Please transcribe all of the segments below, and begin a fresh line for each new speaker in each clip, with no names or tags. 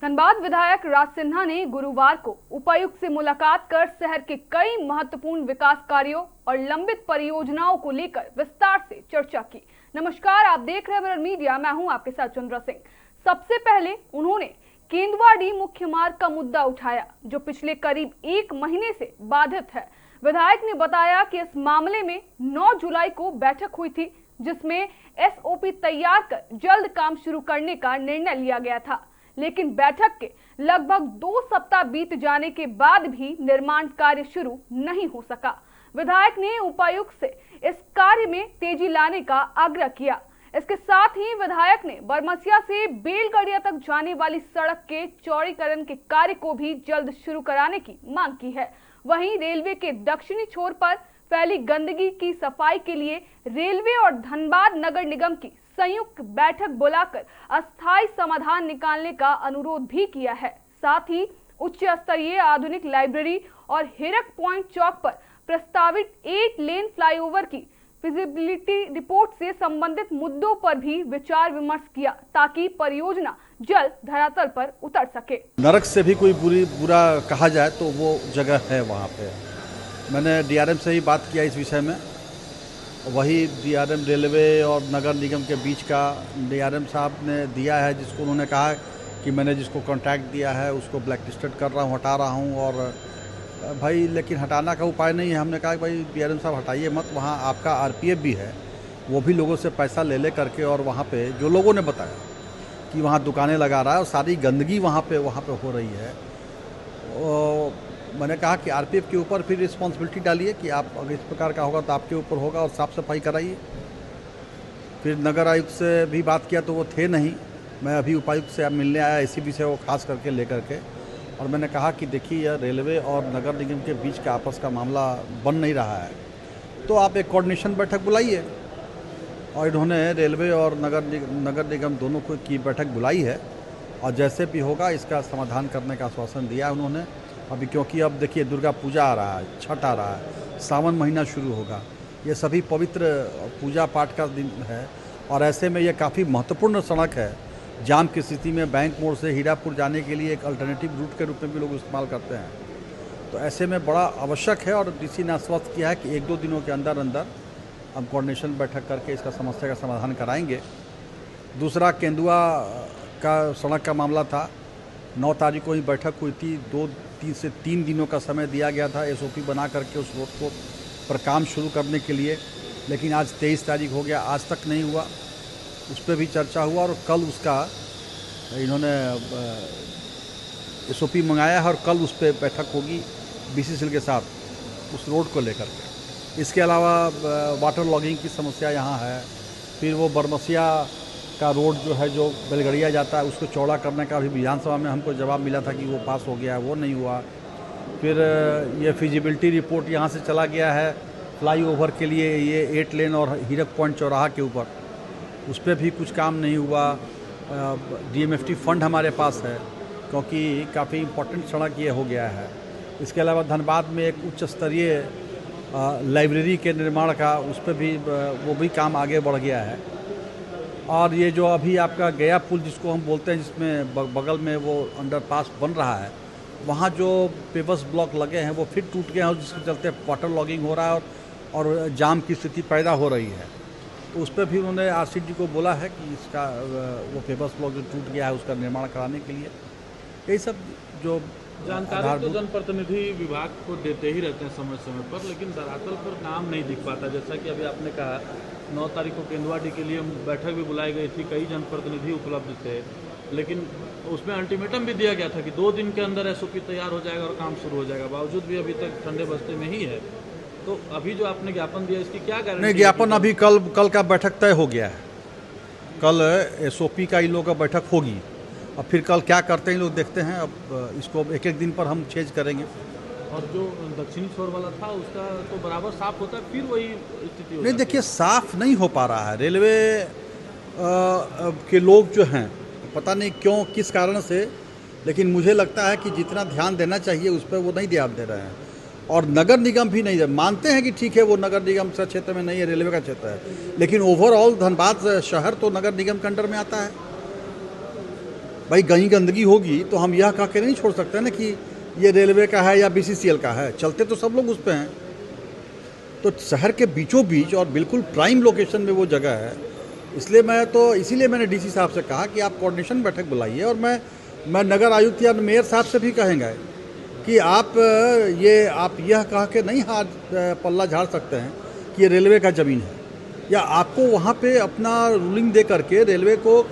धनबाद विधायक राज सिन्हा ने गुरुवार को उपायुक्त से मुलाकात कर शहर के कई महत्वपूर्ण विकास कार्यों और लंबित परियोजनाओं को लेकर विस्तार से चर्चा की। नमस्कार, आप देख रहे हैं मिरर मीडिया, मैं हूं आपके साथ चंद्रा सिंह। सबसे पहले उन्होंने केंदुआडीह मुख्य मार्ग का मुद्दा उठाया, जो पिछले करीब 1 महीने से बाधित है। विधायक ने बताया कि इस मामले में 9 जुलाई को बैठक हुई थी, जिसमें एसओपी तैयार कर जल्द काम शुरू करने का निर्णय लिया गया था, लेकिन बैठक के लगभग 2 सप्ताह बीत जाने के बाद भी निर्माण कार्य शुरू नहीं हो सका। विधायक ने उपायुक्त से इस कार्य में तेजी लाने का आग्रह किया। इसके साथ ही विधायक ने बरमसिया से बेलगड़िया तक जाने वाली सड़क के चौड़ीकरण के कार्य को भी जल्द शुरू कराने की मांग की है। वहीं रेलवे के दक्षिणी छोर पर फैली गंदगी की सफाई के लिए रेलवे और धनबाद नगर निगम की संयुक्त बैठक बुलाकर अस्थायी समाधान निकालने का अनुरोध भी किया है। साथ ही उच्च स्तरीय आधुनिक लाइब्रेरी और हीरक पॉइंट चौक पर प्रस्तावित 8 लेन फ्लाईओवर की फिजिबिलिटी रिपोर्ट से संबंधित मुद्दों पर भी विचार विमर्श किया, ताकि परियोजना जल्द धरातल पर उतर सके।
नरक से भी कोई बुरा कहा जाए तो वो जगह है वहाँ पे। मैंने डीआरएम से ही बात किया इस विषय में। वही डीआरएम रेलवे और नगर निगम के बीच का डीआरएम साहब ने दिया है, जिसको उन्होंने कहा कि मैंने जिसको कॉन्ट्रैक्ट दिया है उसको ब्लैक लिस्टेड कर रहा हूँ, हटा रहा हूँ। और भाई लेकिन हटाना का उपाय नहीं है। हमने कहा कि भाई डीआरएम साहब हटाइए मत, वहाँ आपका आरपीएफ भी है, वो भी लोगों से पैसा ले करके, और वहाँ पे जो लोगों ने बताया कि वहाँ दुकानें लगा रहा है और सारी गंदगी वहाँ पे हो रही है। मैंने कहा कि आरपीएफ के ऊपर फिर रिस्पॉन्सिबिलिटी डालिए कि आप अगर इस प्रकार का होगा तो आपके ऊपर होगा, और साफ़ सफाई कराइए। फिर नगर आयुक्त से भी बात किया तो वो थे नहीं। मैं अभी उपायुक्त से मिलने आया इसी विषय को खास करके लेकर के, और मैंने कहा कि देखिए यह रेलवे और नगर निगम के बीच का आपस का मामला बन नहीं रहा है, तो आप एक कोऑर्डिनेशन बैठक बुलाइए। और इन्होंने रेलवे और नगर निगम दोनों को की बैठक बुलाई है, और जैसे भी होगा इसका समाधान करने का आश्वासन दिया उन्होंने। अभी क्योंकि अब देखिए दुर्गा पूजा आ रहा है, छठ आ रहा है, सावन महीना शुरू होगा, ये सभी पवित्र पूजा पाठ का दिन है, और ऐसे में ये काफ़ी महत्वपूर्ण सड़क है। जाम की स्थिति में बैंक मोड़ से हीरापुर जाने के लिए एक अल्टरनेटिव रूट के रूप में भी लोग इस्तेमाल करते हैं। तो ऐसे में बड़ा आवश्यक है, और डीसी ने आश्वस्त किया है कि 1-2 दिनों के अंदर हम कोऑर्डिनेशन बैठक करके इसका समस्या का समाधान कराएंगे। दूसरा केंदुआ का सड़क का मामला था। 9 तारीख को ही बैठक हुई थी। 2 से 3 दिनों का समय दिया गया था एसओपी बना करके उस रोड को पर काम शुरू करने के लिए, लेकिन आज 23 तारीख हो गया, आज तक नहीं हुआ। उस पर भी चर्चा हुआ, और कल उसका इन्होंने एसओपी मंगाया है, और कल उस पर बैठक होगी बीसीसीएल के साथ उस रोड को लेकर के। इसके अलावा वाटर लॉगिंग की समस्या यहाँ है। फिर वो बरमसिया का रोड जो है, जो बेलगड़िया जाता है, उसको चौड़ा करने का भी विधानसभा में हमको जवाब मिला था कि वो पास हो गया, वो नहीं हुआ। फिर ये फिजिबिलिटी रिपोर्ट यहाँ से चला गया है फ्लाईओवर के लिए, ये 8 लेन और हीरक पॉइंट चौराहा के ऊपर, उस पर भी कुछ काम नहीं हुआ। डीएमएफटी फंड हमारे पास है, क्योंकि काफ़ी इम्पोर्टेंट सड़क ये हो गया है। इसके अलावा धनबाद में एक उच्च स्तरीय लाइब्रेरी के निर्माण का, उस पर भी वो भी काम आगे बढ़ गया है। और ये जो अभी आपका गया पुल जिसको हम बोलते हैं, जिसमें बगल में वो अंडरपास बन रहा है, वहाँ जो पेवर्स ब्लॉक लगे हैं वो फिर टूट गए हैं, और जिसके चलते वाटर लॉगिंग हो रहा है और जाम की स्थिति पैदा हो रही है। तो उस पर भी उन्होंने आरसीडी को बोला है कि इसका वो पेवर्स ब्लॉक जो टूट गया है उसका निर्माण कराने के लिए। यही सब जो
जानकारी तो जनप्रतिनिधि विभाग को देते ही रहते हैं समय समय पर, लेकिन धरातल पर काम नहीं दिख पाता। जैसा कि अभी आपने कहा 9 तारीख को केंदुआडीह के लिए बैठक भी बुलाई गई थी, कई जनप्रतिनिधि उपलब्ध थे, लेकिन उसमें अल्टीमेटम भी दिया गया था कि 2 दिन के अंदर एसओपी तैयार हो जाएगा और काम शुरू हो जाएगा। बावजूद भी अभी तक ठंडे बस्ते में ही है। तो अभी जो आपने ज्ञापन दिया, इसकी क्या गारंटी?
नहीं, ज्ञापन अभी कल का बैठक तय हो गया है। कल एसओपी का इन लोगों का बैठक होगी। अब फिर कल क्या करते हैं लोग देखते हैं। अब इसको एक दिन पर हम चेंज करेंगे।
और जो दक्षिणी छोर वाला था उसका तो बराबर साफ होता है, फिर वही स्थिति
नहीं, देखिए साफ नहीं हो पा रहा है। रेलवे के लोग जो हैं, पता नहीं क्यों, किस कारण से, लेकिन मुझे लगता है कि जितना ध्यान देना चाहिए उस पर वो नहीं ध्यान दे रहे हैं। और नगर निगम भी नहीं, मानते हैं कि ठीक है वो नगर निगम का क्षेत्र में नहीं है, रेलवे का क्षेत्र है, लेकिन ओवरऑल धनबाद शहर तो नगर निगम के अंडर में आता है। भाई कहीं गंदगी होगी तो हम यह कह के नहीं छोड़ सकते ना कि ये रेलवे का है या BCCL का है, चलते तो सब लोग उस पे हैं। तो शहर के बीचों बीच और बिल्कुल प्राइम लोकेशन में वो जगह है, इसीलिए मैंने DC साहब से कहा कि आप कोऑर्डिनेशन बैठक बुलाइए, और मैं नगर आयुक्त या मेयर साहब से भी कहेंगे कि आप यह कह के नहीं हाथ पल्ला झाड़ सकते हैं कि ये रेलवे का ज़मीन है, या आपको वहाँ पे अपना रूलिंग दे करके रेलवे को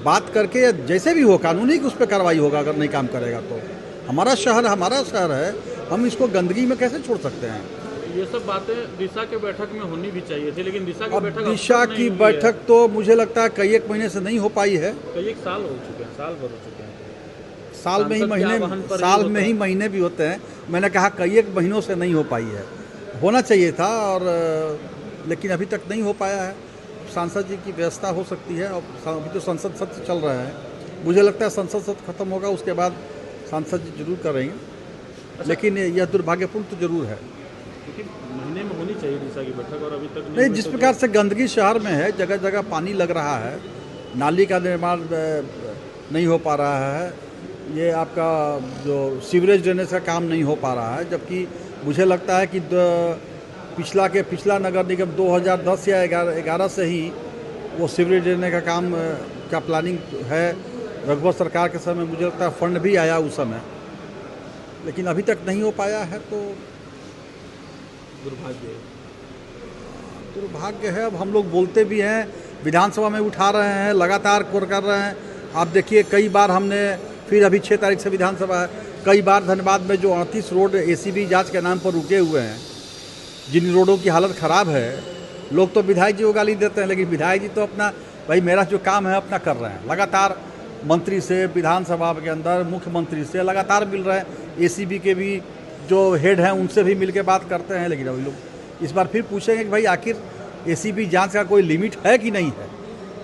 बात करके, या जैसे भी हो कानूनी कि उस पर कार्रवाई होगा अगर नहीं काम करेगा तो। हमारा शहर है, हम इसको गंदगी में कैसे छोड़ सकते हैं।
ये सब बातें दिशा के बैठक में होनी भी चाहिए थी, लेकिन दिशा की
बैठक तो मुझे लगता है कई एक महीने से नहीं हो पाई है।
कई एक साल हो चुके हैं, साल भर हो चुके हैं।
साल में ही महीने भी होते हैं। मैंने कहा कई एक महीनों से नहीं हो पाई है, होना चाहिए था, और लेकिन अभी तक नहीं हो पाया है। सांसद जी की व्यवस्था हो सकती है, और अभी तो संसद सत्र चल रहा है, मुझे लगता है संसद सत्र खत्म होगा उसके बाद सांसद जी जरूर करेंगे। अच्छा। लेकिन यह दुर्भाग्यपूर्ण तो जरूर है,
क्योंकि महीने में होनी चाहिए दिशा की बैठक, और अभी तक
नहीं। जिस प्रकार से गंदगी शहर में है, जगह जगह पानी लग रहा है, नाली का निर्माण नहीं हो पा रहा है, ये आपका जो सीवरेज ड्रेनेज का काम नहीं हो पा रहा है, जबकि मुझे लगता है कि पिछला नगर निगम 2010 या 11 से ही वो सीवरेज ड्रेनेज का काम का प्लानिंग है। रघुवर सरकार के समय मुझे लगता है फंड भी आया उस समय, लेकिन अभी तक नहीं हो पाया है, तो दुर्भाग्य है। अब हम लोग बोलते भी हैं, विधानसभा में उठा रहे हैं, लगातार कोर कर रहे हैं। आप देखिए कई बार हमने, फिर अभी 6 तारीख से विधानसभा है, कई बार धनबाद में जो 38 रोड ACB जांच के नाम पर रुके हुए हैं, जिन रोडों की हालत ख़राब है, लोग तो विधायक जी को गाली देते हैं, लेकिन विधायक जी तो अपना, भाई मेरा जो काम है अपना कर रहे हैं। लगातार मंत्री से, विधानसभा के अंदर मुख्यमंत्री से लगातार मिल रहे हैं, ACB के भी जो हेड हैं उनसे भी मिल के बात करते हैं। लेकिन अभी लोग इस बार फिर पूछेंगे कि भाई आखिर ACB जांच का कोई लिमिट है कि नहीं है।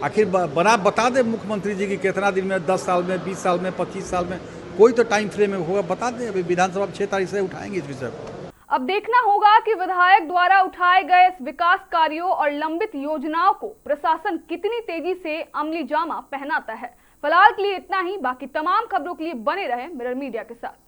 आखिर बता दे मुख्यमंत्री जी की कितना दिन में, 10 साल में, 20 साल में, 25 साल में, कोई तो टाइम फ्रेम में होगा, बता दें। अभी विधानसभा 6 तारीख से उठाएंगे इस विषय को।
अब देखना होगा कि विधायक द्वारा उठाए गए इस विकास कार्यों और लंबित योजनाओं को प्रशासन कितनी तेजी से अमली जामा पहनाता है। फिलहाल के लिए इतना ही। बाकी तमाम खबरों के लिए बने रहें मिरर मीडिया के साथ।